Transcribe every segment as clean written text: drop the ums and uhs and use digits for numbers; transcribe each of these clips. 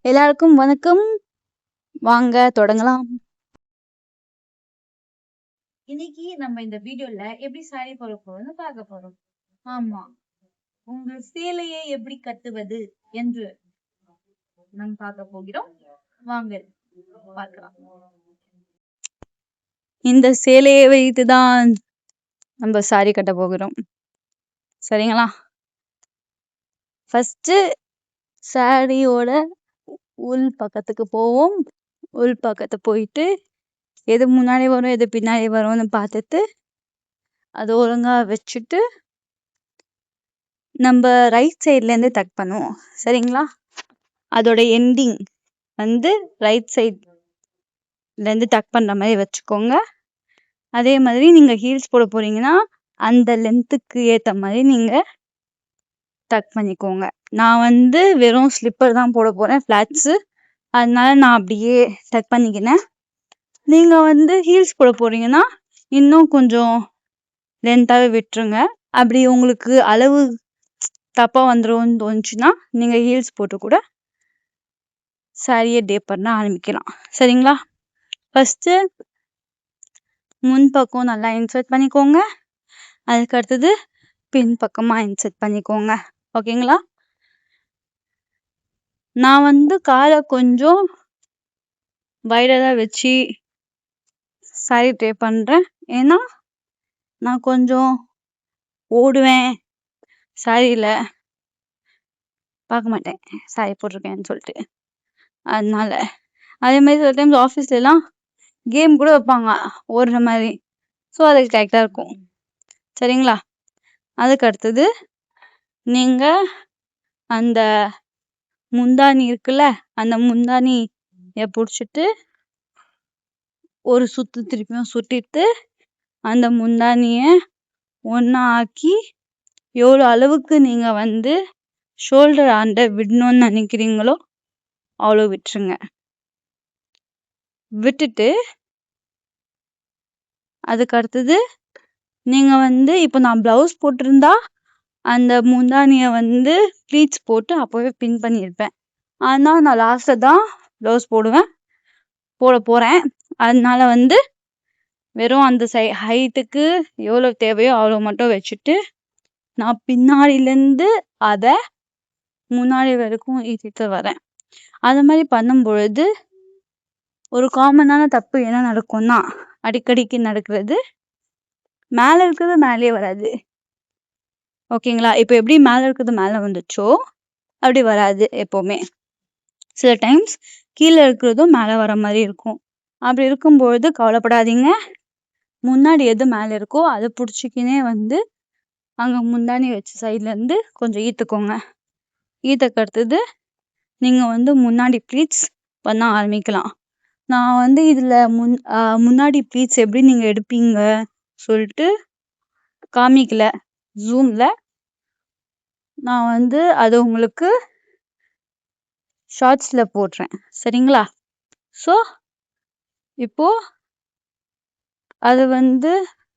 எல்லாருக்கும் வணக்கம். வாங்க தொடங்கலாம். இன்னைக்கு நம்ம இந்த வீடியோல எப்படி சாரி போட போறோம்னு பார்க்க போறோம். ஆமா, உங்கள் சேலையை எப்படி கட்டுவது என்று நாம் பார்க்க போகிறோம். வாங்க பார்க்கலாம். இந்த சேலையை வைத்துதான் நம்ம சாரி கட்ட போகிறோம். சரிங்களா? ஃபர்ஸ்ட் சாரியோட உள் பக்கத்துக்கு போவோம். உள் பக்கத்து போயிட்டு எது முன்னாடி வரும் எது பின்னாடி வரும்னு பார்த்துட்டு அது ஒழுங்கா வச்சுட்டு நம்ம ரைட் சைட்ல இருந்து டக் பண்ணுவோம். சரிங்களா? அதோட எண்டிங் வந்து ரைட் சைட்ல இருந்து டக் பண்ற மாதிரி வச்சுக்கோங்க. அதே மாதிரி நீங்க ஹீல்ஸ் போட போறீங்கன்னா அந்த லென்த்துக்கு ஏத்த மாதிரி நீங்க டக் பண்ணிக்கோங்க. நான் வந்து வெறும் ஸ்லிப்பர் தான் போட போறேன், ஃபிளாட்ஸ். அதனால நான் அப்படியே டக் பண்ணிக்கினேன். நீங்க வந்து ஹீல்ஸ் போட போறீங்கன்னா இன்னும் கொஞ்சம் லென்த்தாவே விட்டுருங்க. அப்படி உங்களுக்கு அளவு தப்பா வந்துரும்னு தோணுச்சுன்னா நீங்க ஹீல்ஸ் போட்டு கூட சாரியை டே பண்ண ஆரம்பிக்கலாம். சரிங்களா? ஃபர்ஸ்ட் முன் பக்கம் நல்லா இன்சர்ட் பண்ணிக்கோங்க. அதுக்கு அடுத்தது பின் பக்கமா இன்சர்ட் பண்ணிக்கோங்க. ஓகேங்களா? நான் வந்து காலை கொஞ்சம் வைடரா வச்சு சாரி ட்ரை பண்றேன். ஏன்னா நான் கொஞ்சம் ஓடுவேன், சாரியில பார்க்க மாட்டேன் சாரி போட்டிருக்கேன்னு சொல்லிட்டு. அதனால அதே மாதிரி சில டைம்ஸ் ஆஃபீஸ்ல எல்லாம் கேம் கூட வைப்பாங்க ஓடுற மாதிரி. ஸோ அதுக்கு கரெக்டா இருக்கும். சரிங்களா? அதுக்கு அடுத்தது நீங்க அந்த முந்தானி இருக்குல்ல, அந்த முந்தானிய பிடிச்சிட்டு ஒரு சுத்து திருப்பியும் சுத்திட்டு அந்த முந்தானிய ஒன்னா ஆக்கி எவ்வளவு அளவுக்கு நீங்க வந்து ஷோல்டர் ஆண்ட விடணும்னு நினைக்கிறீங்களோ அவ்வளவு விட்டுருங்க. விட்டுட்டு அதுக்கு அடுத்தது நீங்க வந்து இப்போ நான் பிளவுஸ் போட்டிருந்தா அந்த முந்தானிய வந்து ப்ளீட்ஸ் போட்டு அப்பவே பின் பண்ணியிருப்பேன். ஆனா நான் லாஸ்ட்ல தான் பிளவுஸ் போட போறேன். அதனால வந்து வெறும் அந்த ஹைட்டுக்கு எவ்வளவு தேவையோ அவ்வளவு மட்டும் வச்சுட்டு நான் பின்னாடில இருந்து அத முன்னாடி வரைக்கும் ஈட்டிட்டு வரேன். அது மாதிரி பண்ணும் பொழுது ஒரு காமனான தப்பு என்ன நடக்கும்னா, அடிக்கடிக்கு நடக்கிறது, மேல இருக்கிறது மேலேயே வராது. ஓகேங்களா? இப்ப எப்படி மேல இருக்கிறது மேல வந்துச்சோ அப்படி வராது எப்பவுமே. சில டைம்ஸ் கீழே இருக்கிறதும் மேல வர மாதிரி இருக்கும். அப்படி இருக்கும்பொழுது கவலைப்படாதீங்க. முன்னாடி எது மேல இருக்கோ அதை புடிச்சுக்கினே வந்து அங்க முந்தானி வச்ச சைட்ல இருந்து கொஞ்சம் ஈத்துக்கோங்க. ஈத்துக்கு அடுத்தது நீங்க வந்து முன்னாடி ப்ளீட்ஸ் பண்ண ஆரம்பிக்கலாம். நான் வந்து இதுல முன்னாடி ப்ளீட்ஸ் எப்படி நீங்க எடுப்பீங்க சொல்லிட்டு காமிக்கல ஜூம்ல. நான் வந்து அது உங்களுக்கு ஷார்ட்ஸ்ல போடுறேன். சரிங்களா? ஸோ இப்போ அது வந்து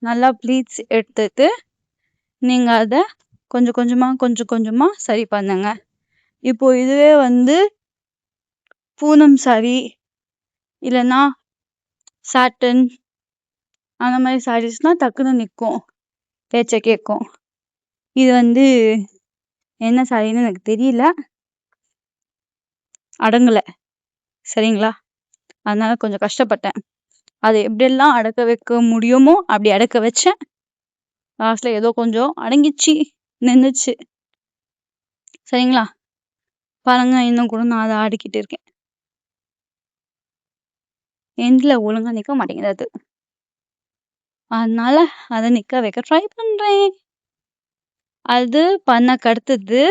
நல்லா ப்ளீட்ஸ் எடுத்துட்டு நீங்க அத கொஞ்சம் கொஞ்சமா சரி பண்ணுங்க. இப்போ இதுவே வந்து பூனம் சாரி இல்லைன்னா சாட்டன் அந்த மாதிரி சாரீஸ்னா டக்குன்னு நிற்கும், பேச்ச கேட்கும். இது வந்து என்ன சாரின்னு எனக்கு தெரியல, அடங்கல. சரிங்களா? அதனால கொஞ்சம் கஷ்டப்பட்டேன். அதை எப்படியெல்லாம் அடக்க வைக்க முடியுமோ அப்படி அடக்க வச்சேன். லாஸ்ட்ல ஏதோ கொஞ்சம் அடங்கிச்சு, நின்றுச்சு. சரிங்களா? பாருங்க, இன்னும் கூட நான் அதை ஆடிக்கிட்டு இருக்கேன். எண்ட்ல ஒழுங்கா நிக்க மாட்டேங்குது அது. அதனால அதை நிக்க வைக்க ட்ரை பண்றேன். அது பண்ண கடுத்தது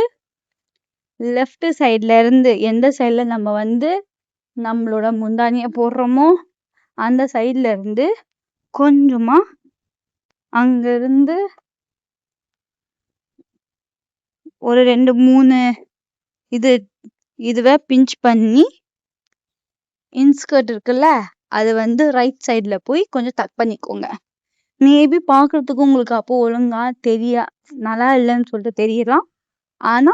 லெஃப்ட் சைட்ல இருந்து எந்த சைட்ல நம்ம வந்து நம்மளோட முந்தானிய போடுறோமோ அந்த சைட்ல இருந்து கொஞ்சமா அங்க இருந்து ஒரு 2-3 இதுவை பிஞ்ச் பண்ணி இன்ஸ்கர்ட் இருக்குல்ல, அது வந்து ரைட் சைட்ல போய் கொஞ்சம் டக் பண்ணிக்கோங்க. மேபி பாக்குறதுக்கு உங்களுக்கு அப்போ ஒழுங்கா நல்லா இல்லைன்னு சொல்லிட்டு தெரியலாம். ஆனா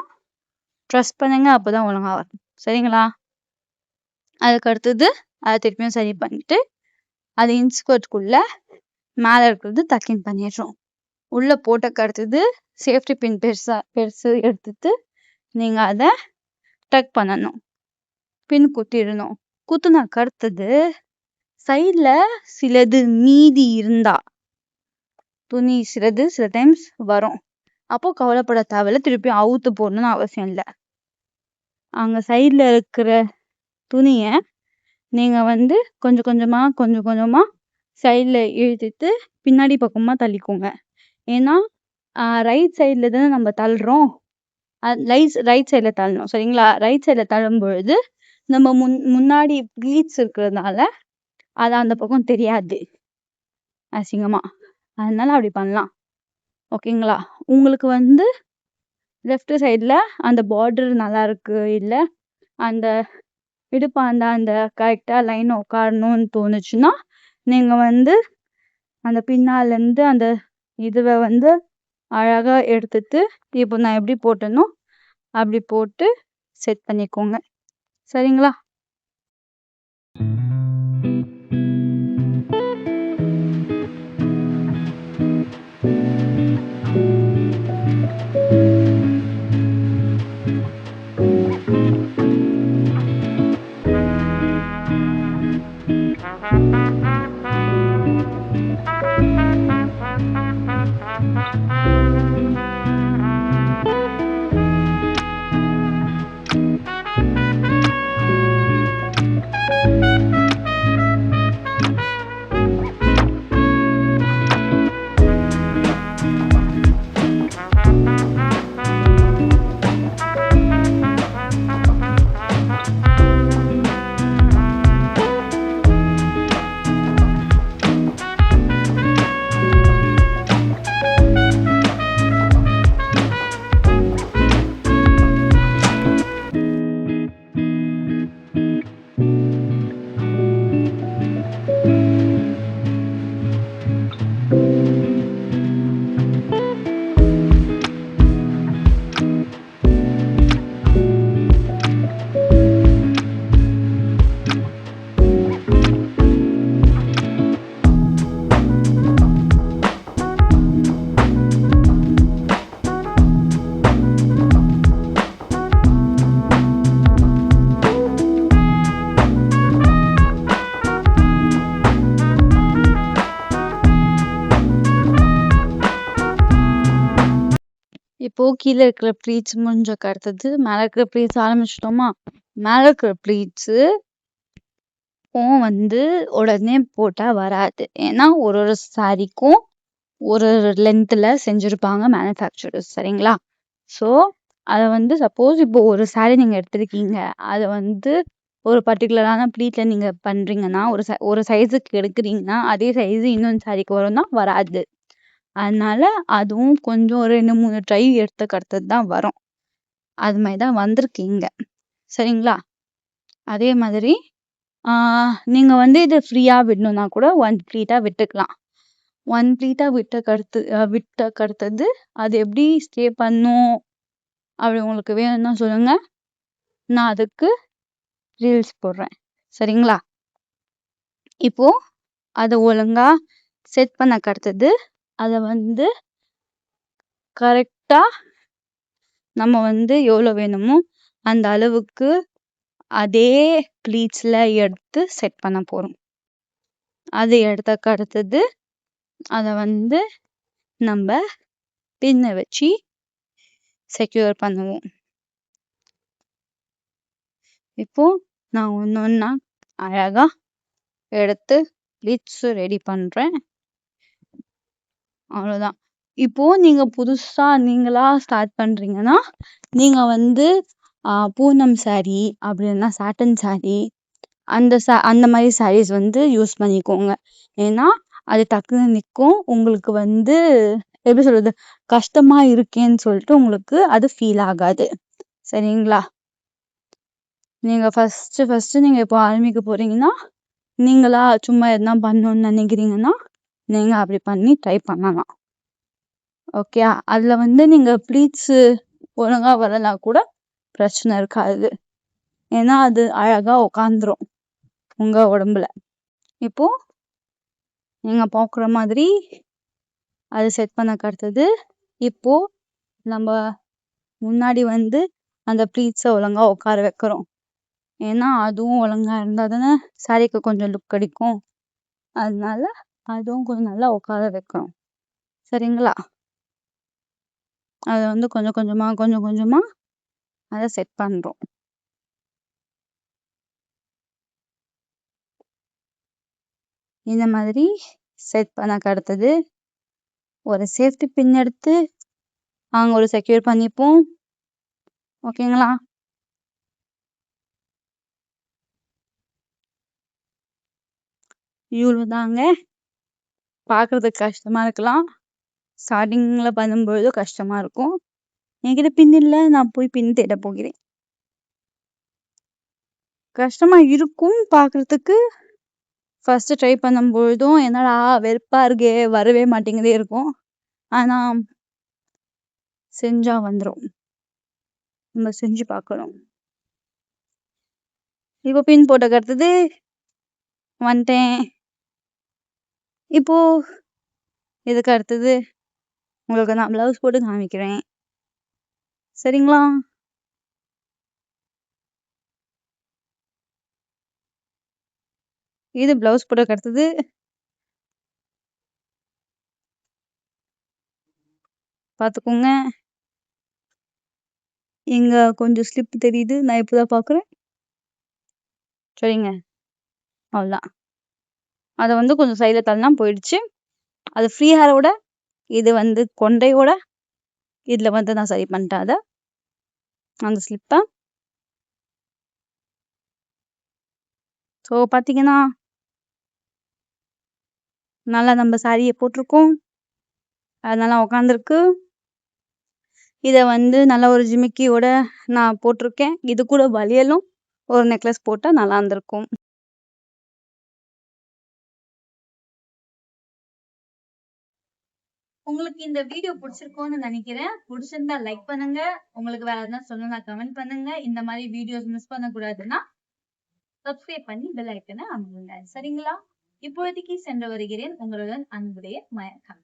ட்ரஸ்ட் பண்ணுங்க, அப்பதான் ஒழுங்கா வரும். சரிங்களா? அதுக்கு அடுத்தது அதை திருப்பியும் சரி பண்ணிட்டு அது இன்ஸ்கர்ட்குள்ள மேல இருக்கிறது டக்கிங் பண்ணிடுறோம். உள்ள போட்டக்கு அடுத்தது சேஃப்டி பின் பெருசு எடுத்துட்டு நீங்க அதை டக் பண்ணணும், பின் குத்திடணும். குத்துனாக்கு அடுத்தது சைட்ல சிலது மீதி இருந்தா துணி சிலது சில டைம்ஸ் வரும், அப்போ கவலைப்பட தேவையில்ல, திருப்பி அவுத்து போடணும்னு அவசியம் இல்லை. அங்க சைட்ல இருக்கிற துணிய நீங்க வந்து கொஞ்சம் கொஞ்சமா சைட்ல இழுத்துட்டு பின்னாடி பக்கமா தள்ளிக்கோங்க. ஏன்னா ரைட் சைட்ல தானே நம்ம தள்ளுறோம், ரைட் சைட்ல தள்ளணும். சரிங்களா? ரைட் சைட்ல தள்ளும் பொழுது நம்ம முன்னாடி ப்ளீட்ஸ் இருக்கிறதுனால அது அந்த பக்கம் தெரியாது அசிங்கமா, அதனால அப்படி பண்ணலாம். ஓகேங்களா? உங்களுக்கு வந்து லெஃப்ட் சைட்ல அந்த பார்டர் நல்லா இருக்கு, இல்ல அந்த இடுப்பாண்ட அந்த கரெக்டா லைன் உட்காரணும்னு தோணுச்சுன்னா நீங்க வந்து அந்த பின்னால இருந்து அந்த இதுவை வந்து அழகா எடுத்துட்டு இப்போ நான் எப்படி போட்டேனோ அப்படி போட்டு செட் பண்ணிக்கோங்க. சரிங்களா? இப்போ கீழே இருக்கிற ப்ளீட்ஸ் முடிஞ்சக்கு அடுத்தது மேல இருக்கிற ப்ளீட்ஸ் ஆரம்பிச்சிட்டோமா? மேல இருக்கிற ப்ளீட்ஸு வந்து உடனே போட்டா வராது. ஏன்னா ஒரு ஒரு சாரிக்கும் ஒரு லென்த்ல செஞ்சிருப்பாங்க மேனுஃபேக்சரர்ஸ். சரிங்களா? ஸோ அதை வந்து சப்போஸ் இப்போ ஒரு சாரி நீங்க எடுத்திருக்கீங்க, அதை வந்து ஒரு பர்டிகுலரான ப்ளீட்ல நீங்க பண்றீங்கன்னா, ஒரு சைஸுக்கு எடுக்கிறீங்கன்னா அதே சைஸ் இன்னொரு சாரிக்கு வரும்னா வராது. அதனால அதுவும் கொஞ்சம் 2-3 ட்ரை எடுத்துக்கு அடுத்தது தான் வரும். அது மாதிரி தான் வந்திருக்கீங்க. சரிங்களா? அதே மாதிரி நீங்க வந்து இதை ஃப்ரீயா விடணும்னா கூட 1 ப்ளீட்டா விட்டுக்கலாம். 1 ப்ளீட்டா விட்டக்கு அடுத்தது அது எப்படி ஸ்டே பண்ணும் அப்படி உங்களுக்கு வேணும்னா சொல்லுங்க, நான் அதுக்கு ரீல்ஸ் போடுறேன். சரிங்களா? இப்போ அதை ஒழுங்கா செட் பண்ணக்கு அடுத்தது அதை வந்து கரெக்டா நம்ம வந்து எவ்வளோ வேணுமோ அந்த அளவுக்கு அதே ப்ளீட்ஸ்ல எடுத்து செட் பண்ண போறோம். அது எடுத்தக்கு அடுத்தது அதை வந்து நம்ம பின்னை வச்சு செக்யூர் பண்ணுவோம். இப்போ நான் ஒன்னொன்னா அழகா எடுத்து ப்ளீட்ஸ் ரெடி பண்றேன். அவ்வளவுதான். இப்போ நீங்க புதுசா நீங்களா ஸ்டார்ட் பண்றீங்கன்னா நீங்க வந்து பூனம் சாரி அப்படின்னா சாட்டன் சாரி அந்த மாதிரி சாரீஸ் வந்து யூஸ் பண்ணிக்கோங்க. ஏன்னா அது டக்குன்னு நிற்கும். உங்களுக்கு வந்து எப்படி சொல்றது, கஷ்டமா இருக்கேன்னு சொல்லிட்டு உங்களுக்கு அது ஃபீல் ஆகாது. சரிங்களா? நீங்க ஃபர்ஸ்ட் நீங்க இப்போ ஆரம்பிக்க போறீங்கன்னா, நீங்களா சும்மா எதனா பண்ணணும்னு நினைக்கிறீங்கன்னா நீங்க அப்படி பண்ணி ட்ரை பண்ணலாம். ஓகே? அதுல வந்து நீங்க ப்ளீட்ஸ் ஒழுங்கா வரலனா கூட பிரச்சனை இருக்காது. ஏன்னா அது அழகா உட்காந்துரும் உங்க உடம்புல. இப்போ நீங்க பாக்குற மாதிரி அது செட் பண்ண அடுத்தது இப்போ நம்ம முன்னாடி வந்து அந்த ப்ளீட்ஸை ஒழுங்கா உட்கார வைக்கிறோம். ஏன்னா அதுவும் ஒழுங்கா இருந்தா தானே சாரிக்கு கொஞ்சம் லுக் கிடைக்கும். அதனால அதுவும் கொஞ்சம் நல்லா உட்கார வைக்கிறோம். சரிங்களா? அதை வந்து கொஞ்சம் கொஞ்சமா அதை செட் பண்றோம். இந்த மாதிரி செட் பண்ண அடுத்தது ஒரு சேஃப்டி பின் எடுத்து அங்க ஒரு செக்யூர் பண்ணிப்போம். ஓகேங்களா? இவ்வளவுதாங்க. பார்க்கறதுக்கு கஷ்டமா இருக்கலாம். ஸ்டார்டிங்ல பண்ணும்போது கஷ்டமா இருக்கும். என்கிட்ட பின் இல்லை, நான் போய் பின் தேட போகிறேன். கஷ்டமா இருக்கும் பார்க்கறதுக்கு. ஃபர்ஸ்ட் ட்ரை பண்ணும்பொழுதும் என்னடா வெறுப்பா இருக்கே, வரவே மாட்டேங்குதே இருக்கும். ஆனா செஞ்சா வந்துரும். நம்ம செஞ்சு பார்க்கணும். இப்போ பின் போட்ட அடுத்தது வந்துட்டேன். இப்போ இதுக்கு அடுத்தது உங்களுக்கு நான் பிளவுஸ் போட்டு காமிக்கிறேன். சரிங்களா? இது பிளவுஸ் போட்ட அடுத்தது பார்த்துக்கோங்க. இங்க கொஞ்சம் ஸ்லிப் தெரியுது, நான் இப்போதான் பார்க்குறேன். சரிங்க, அவ்வளோதான். அதை வந்து கொஞ்சம் சைடில் தள்ளினா போயிடுச்சு. அது ஃப்ரீ ஹேரோட, இது வந்து கொண்டையோட, இதில் வந்து நான் சரி பண்ணிட்டேன் அதை, அந்த ஸ்லிப்பை. ஸோ பார்த்தீங்கன்னா நல்லா நம்ம சாரியை போட்டிருக்கோம். அது நல்லா உக்காந்துருக்கு. இதை வந்து நல்ல ஒரு ஜிமிக்கியோட நான் போட்டிருக்கேன். இது கூட வளையலும் ஒரு நெக்லஸ் போட்டா நல்லா இருந்திருக்கும். உங்களுக்கு இந்த வீடியோ பிடிச்சிருக்கும்னு நினைக்கிறேன். பிடிச்சிருந்தா லைக் பண்ணுங்க. உங்களுக்கு வேற எதனா சொல்லணும்னா கமெண்ட் பண்ணுங்க. இந்த மாதிரி வீடியோஸ் மிஸ் பண்ணக்கூடாதுன்னா சப்ஸ்கிரைப் பண்ணி பெல் ஐக்கனை அமுக்குங்க. சரிங்களா? இப்போதைக்கு சென்று வருகிறேன். உங்களுடன் அன்புடைய மயக்கம்.